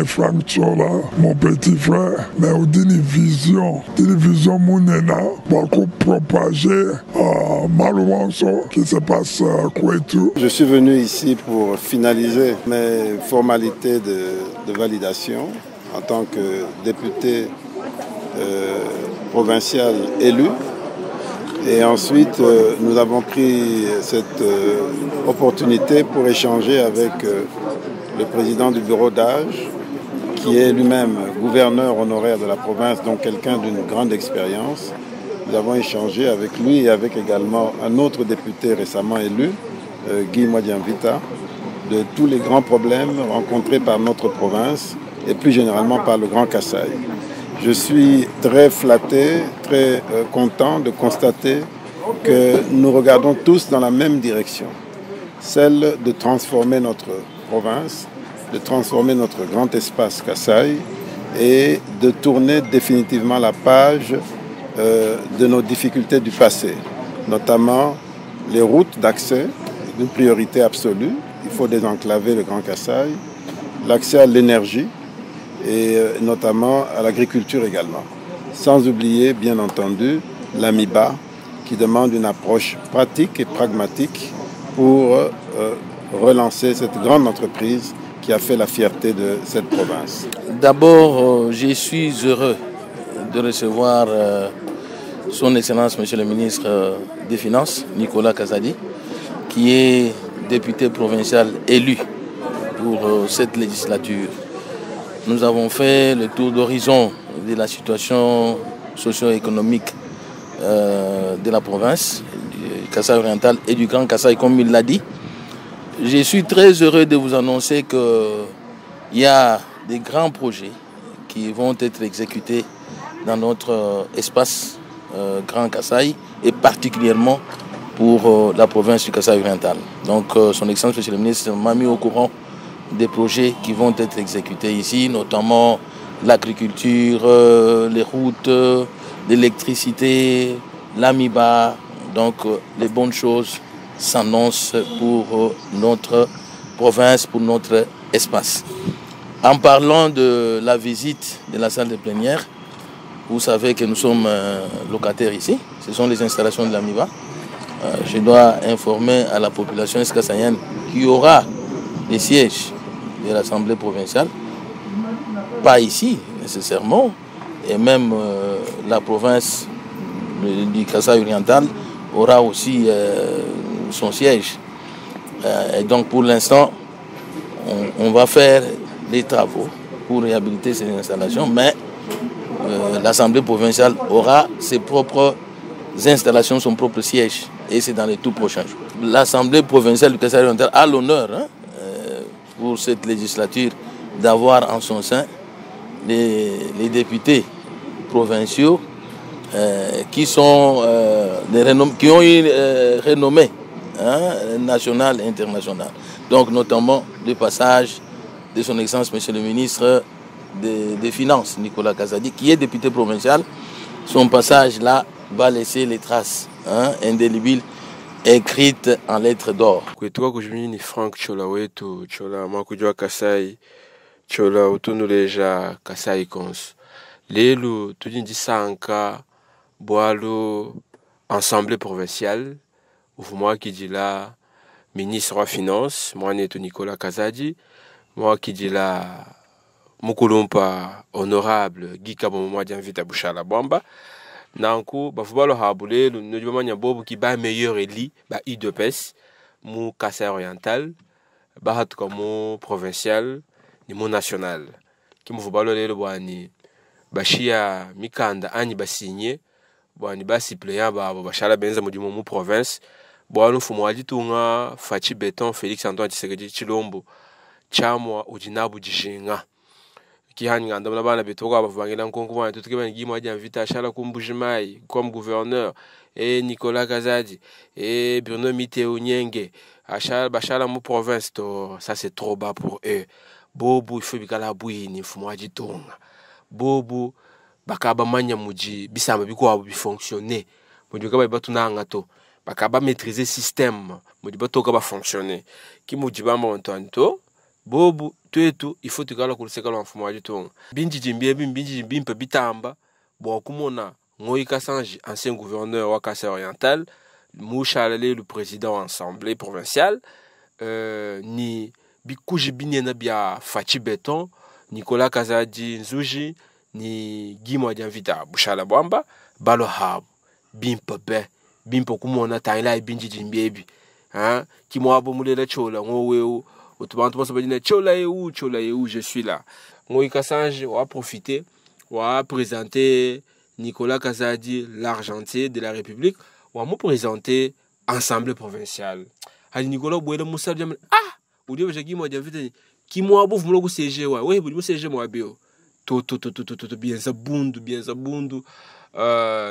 Frank Chola, mon petit frère, mais on dit une vision mounena, pour propager malheureusement qui se passe à Kouétou. Je suis venu ici pour finaliser mes formalités de validation en tant que député provincial élu. Et ensuite, nous avons pris cette opportunité pour échanger avec le président du bureau d'âge, qui est lui-même gouverneur honoraire de la province, donc quelqu'un d'une grande expérience. Nous avons échangé avec lui et avec également un autre député récemment élu, Guy Mwadianvita, de tous les grands problèmes rencontrés par notre province et plus généralement par le Grand Kasaï. Je suis très flatté, très content de constater que nous regardons tous dans la même direction, celle de transformer notre province, de transformer notre grand espace Kasaï et de tourner définitivement la page de nos difficultés du passé, notamment les routes d'accès, une priorité absolue. Il faut désenclaver le Grand Kasaï, l'accès à l'énergie et notamment à l'agriculture également. Sans oublier, bien entendu, l'AMIBA qui demande une approche pratique et pragmatique pour relancer cette grande entreprise qui a fait la fierté de cette province. D'abord, je suis heureux de recevoir son Excellence, Monsieur le ministre des Finances, Nicolas Kazadi, qui est député provincial élu pour cette législature. Nous avons fait le tour d'horizon de la situation socio-économique de la province, du Kasaï oriental et du Grand Kasaï, comme il l'a dit. Je suis très heureux de vous annoncer qu'il y a des grands projets qui vont être exécutés dans notre espace Grand Kasaï et particulièrement pour la province du Kasaï oriental. Donc son Excellence, Monsieur le ministre, m'a mis au courant des projets qui vont être exécutés ici, notamment l'agriculture, les routes, l'électricité, l'AMIBA. Donc les bonnes choses s'annoncent pour notre province, pour notre espace. En parlant de la visite de la salle de plénière, vous savez que nous sommes locataires ici. Ce sont les installations de l'AMIBA. Je dois informer à la population escassaïenne qu'il y aura des sièges de l'Assemblée provinciale, pas ici nécessairement, et même la province du Kasaï oriental aura aussi son siège. Et donc pour l'instant, on va faire des travaux pour réhabiliter ces installations, mais l'Assemblée provinciale aura ses propres installations, son propre siège, et c'est dans les tout prochains jours. L'Assemblée provinciale du Kasaï oriental a l'honneur pour cette législature d'avoir en son sein les députés provinciaux qui ont une renommée nationale et internationale. Donc notamment le passage de son Excellence, Monsieur le ministre des Finances, Nicolas Kazadi, qui est député provincial. Son passage là va laisser les traces indélébiles écrites en lettres d'or. Kwetuka kujimini Frank Chola wetu, Chola makujua Kasai, Chola utunuleja Kasai Kons. Lelo tudindi sanka boalo Assemblée provinciale, moi qui dis là ministre des Finances, moi neto Nicolas Kazadi, moi qui dis là Mukulumpa honorable Guy Mwadianvita Bushala Bamba. Nanko bafubalo habule no jomanya bobu ki ba meilleur eli ba IDPS mu Kasaï oriental ba hat comme provincial ni mu national ki mu fubalo lelo bwani bashia mikanda ani basigné bwani ba suppléant ba bashala benza mu mu province bwanu fumwaji tunga Fachi Beton Félix Antoine Tshisekedi Chilombo chamwa ujinabu jishinga Kihani nganda bana betoka bavangela nkonkuba tutuke bana Guy Mwadianvita Shala Kumbujimai comme gouverneur et Nicolas Kazadi et Bruno Miteo Nyenge Achala Bashala mu province to ça c'est trop bas pour eux. Bobu il faut bikala bwini fumwaji tonga. Bobu bakaba manya muji bisamba biko abo bi fonctionner. Mujuka ba batunanga to bakaba maîtriser système modi batoka ba fonctionner ki modi ba montanto bobu twetu il faut tukala kuliseka la mfumo waji tonga binji jimpa bitamba bo kumona ngoi Kasanji ancien gouverneur wa Kasai oriental Mouchalele le président assemblée provinciale ni bikuji binyena bia Fachi Beton Nicolas Kazadi Nzuji ni Guy Dianvita Bushala Bwamba balo habu bimpa kumona taila binji jimbebi ki mo abo mulela chola ngowe otubantu boso badina chola eu je suis là ngoi Kasanji wa profiter wa présenter Nicolas Kazadi l'argentier de la République wa mo présenter assemblée provinciale ali Nicolas Bouela Moussa Diam udi ba Guy Dianvita ki mo abo vumulo ku CG wa we budi mo CG mo abio to bien sa bundu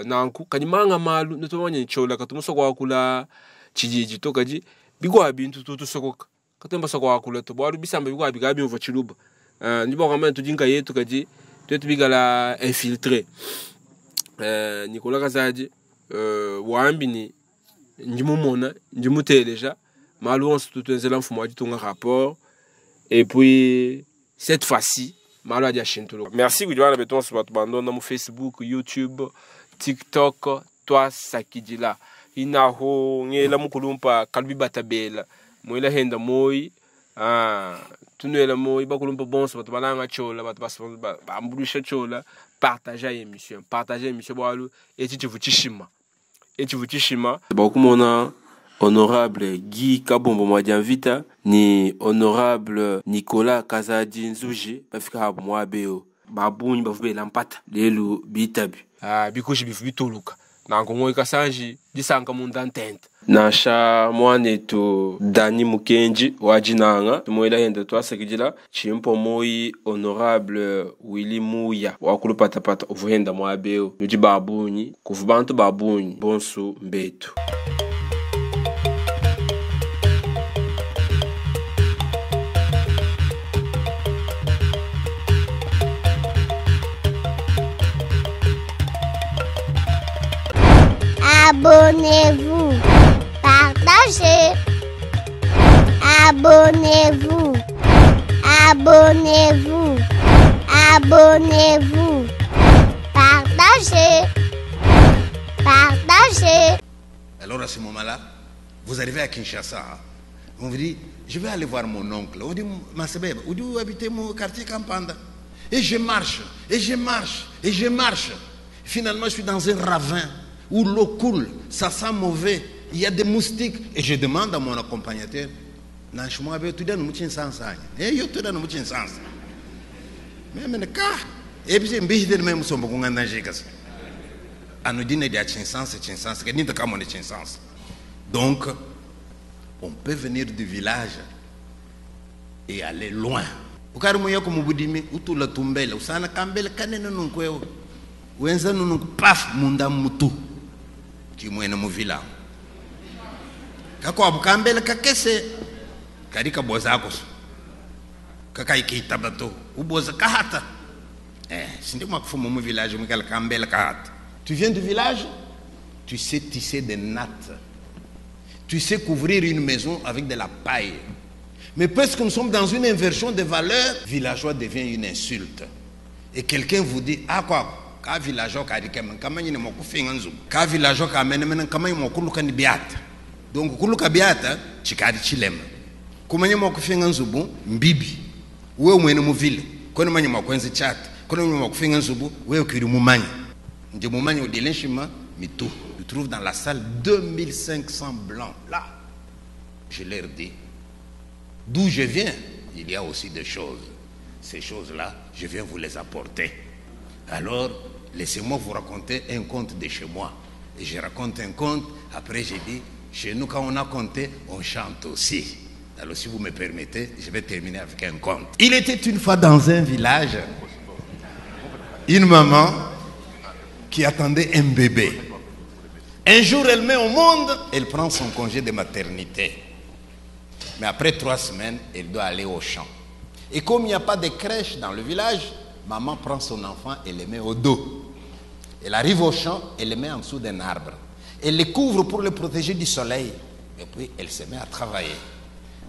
nanku kanimanga malu netomanya chola katumuso kwa kula chijiji tokaji bigwa bintu tutu sokoka katemba sokwa akula to bwaru bisamba bigwa bigabi mvo chiluba ndibo kama tujinga yetu kaji twetu bigala infiltré Nicolas Kazadi wambi ni ndimumona ndimuteleja malu on tout enzela mfumo adi tonga rapport et puis cette fois-ci malu Shintolo. Merci Goudiwana Beton sur votre bande dans Facebook, YouTube, TikTok, toi Sakidila. Inaho ngela mukulumpa kalbi batabela. Moila henda moi tunuela moi bakulumpa bon sur votre balanga chola bat ambulisha chola partager émission boalu et tu vuchishima bakumona honorable Guy Kabombo Dianvita ni honorable Nicolas Kazadi Nzuji bafika hapo mwabeo babunyi bavubela mpata lelu bitabi bikoshi bifubituluka nango ngoi Kasanji disanga munda ntente nasha mwane to Dani Mukenji wajinanga tumoila henda twasakijila chimpo moi honorable Willy Muya wakulu patapata uvuhenda mwabeo nuji babunyi kuvubantu babunyi bonsu mbetu. Abonnez-vous, partagez, abonnez-vous, partagez. Alors à ce moment-là, vous arrivez à Kinshasa, on vous dit, je vais aller voir mon oncle. On dit, Massebeb, où vous habitez mon quartier Kampanda? Et je marche. Finalement, je suis dans un ravin où l'eau coule, ça sent mauvais, il y a des moustiques. Et je demande à mon accompagnateur, tu donnes un sens. Et je te donne un sens. Mais et puis, je me même si on peut danger. On nous dit qu'il y a un sens. Donc, on peut venir du village et aller loin. Au cas où tu la tumbelle, où ça n'a kambel kanene nunkweo. Wenza nunku paf munda mutu. Chimwena muvila. Kako abukambele kakese karika bozakos. Kakai kitabato uboza kahata. Sindima kufumo mu village mukala kambele kahata. Tu viens du village, tu sais tisser des nattes. Tu sais couvrir une maison avec de la paille. Mais parce que nous sommes dans une inversion des valeurs, villageois devient une insulte. Et quelqu'un vous dit, ah quoi? Ka villageois ka dikema kama nyine mo kufinga nzu ka villageois ka mena kama mo kuluka ni biata donc kuluka biata chikadi chilema kumanye mo kufinga nzubu mbibi wewe mwene mu ville kono manye mo kwenzi chat kono mo kufinga nzubu wewe kiri mumanye nje mumanye odelenshima mitu tu trouves dans la salle 2500 blancs là je leur dis d'où je viens il y a aussi des choses ces choses là je viens vous les apporter. Alors, laissez-moi vous raconter un conte de chez moi. Et je raconte un conte, après j'ai dit, chez nous quand on a compté, on chante aussi. Alors si vous me permettez, je vais terminer avec un conte. Il était une fois dans un village, une maman qui attendait un bébé. Un jour elle met au monde, elle prend son congé de maternité. Mais après 3 semaines, elle doit aller au champ. Et comme il n'y a pas de crèche dans le village, maman prend son enfant et le met au dos. Elle arrive au champ et le met en dessous d'un arbre. Elle les couvre pour les protéger du soleil. Et puis, elle se met à travailler.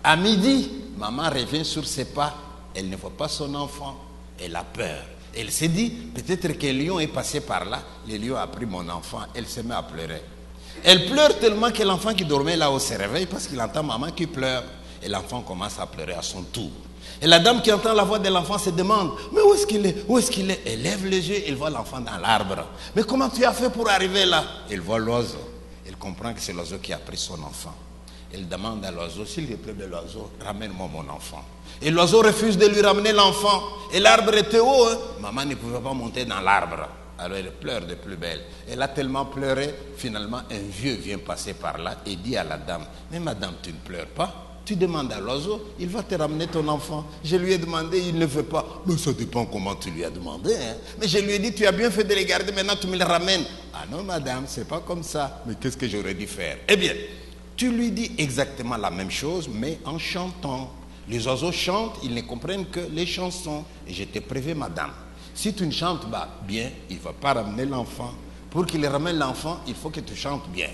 À midi, maman revient sur ses pas. Elle ne voit pas son enfant. Elle a peur. Elle s'est dit, peut-être que le lion est passé par là. Le lion a pris mon enfant. Elle se met à pleurer. Elle pleure tellement que l'enfant qui dormait là-haut se réveille parce qu'il entend maman qui pleure. Et l'enfant commence à pleurer à son tour. Et la dame qui entend la voix de l'enfant se demande, mais où est-ce qu'il est? Où est-ce qu'il est? Elle lève les yeux, elle voit l'enfant dans l'arbre. Mais comment tu as fait pour arriver là? Elle voit l'oiseau. Elle comprend que c'est l'oiseau qui a pris son enfant. Elle demande à l'oiseau, s'il te plaît de l'oiseau, ramène-moi mon enfant. Et l'oiseau refuse de lui ramener l'enfant. Et l'arbre était haut. Maman ne pouvait pas monter dans l'arbre. Alors elle pleure de plus belle. Elle a tellement pleuré, finalement un vieux vient passer par là et dit à la dame, mais madame, tu ne pleures pas? Tu demandes à l'oiseau, il va te ramener ton enfant. Je lui ai demandé, il ne veut pas. Mais ça dépend comment tu lui as demandé. Hein. Mais je lui ai dit, tu as bien fait de les garder, maintenant tu me les ramènes. Ah non madame, c'est pas comme ça. Mais qu'est-ce que j'aurais dû faire? Eh bien, tu lui dis exactement la même chose, mais en chantant. Les oiseaux chantent, ils ne comprennent que les chansons. Et je te préviens madame, si tu ne chantes pas bien, il ne va pas ramener l'enfant. Pour qu'il ramène l'enfant, il faut que tu chantes bien.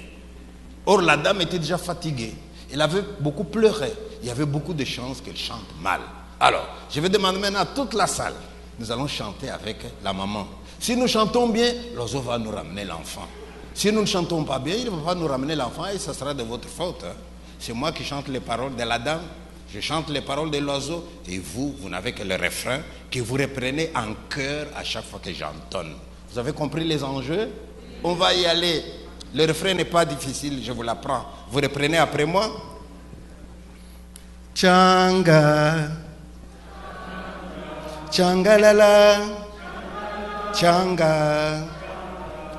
Or la dame était déjà fatiguée. Elle avait beaucoup pleuré. Il y avait beaucoup de chances qu'elle chante mal. Alors, je vais demander maintenant à toute la salle. Nous allons chanter avec la maman. Si nous chantons bien, l'oiseau va nous ramener l'enfant. Si nous ne chantons pas bien, il ne va pas nous ramener l'enfant et ça sera de votre faute. Hein. C'est moi qui chante les paroles de la dame. Je chante les paroles de l'oiseau. Et vous, vous n'avez que le refrain que vous reprenez en chœur à chaque fois que j'entonne. Vous avez compris les enjeux? On va y aller. Le refrain n'est pas difficile, je vous l'apprends. Vous reprenez après moi. Changa, changalala, changa.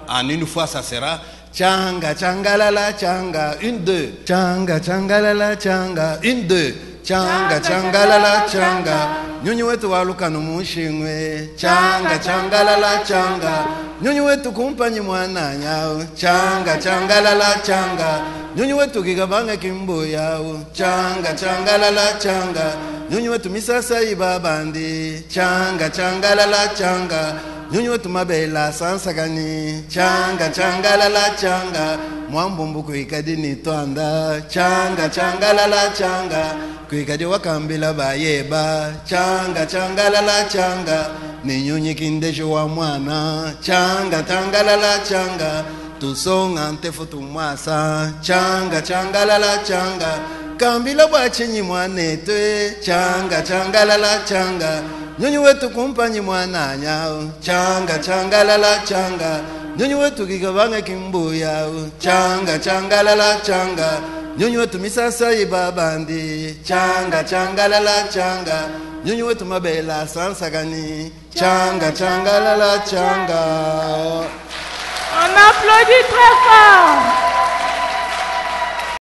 En une fois, ça sera changa, changalala, changa. Une, deux. Changa, changalala, changa. Une, deux. Changa, changalala, changa. Nyonyi wetu waluka numushimwe. Changa, changalala, changa. Nyonyi wetu kumpanyi mwana nyao. Changa, changalala, changa. Nyonyi wetu kigabanga kimbo yao. Changa, changalala, changa. Nyonyi wetu misasa ibabandi. Changa, changalala, changa. Nyonyi wetu mabela sansagani. Changa, changalala, changa. Mwambumbu kuikadini twanda. Changa, changalala, changa. Kuikadi wakambila bayeba. Changa, changalala, changa. Ninyonyi kindejo wa mwana. Changa, changalala, changa. Tusonga ntefu tumwasa. Changa, changalala, changa. Kambila bwachinyi mwanetwe. Changa, changalala, changa. Nyonyi wetu kumpanyi mwana nyao. Changa, changalala, changa. Nyonyi wetu kigabanga kimbo yao. Changa, changalala, changa. Nyonyi wetu misasa ibabandi. Changa, changalala, changa. Nyonyi wetu mabela sansagani. Changa, changalala, changa. On applaudit très fort.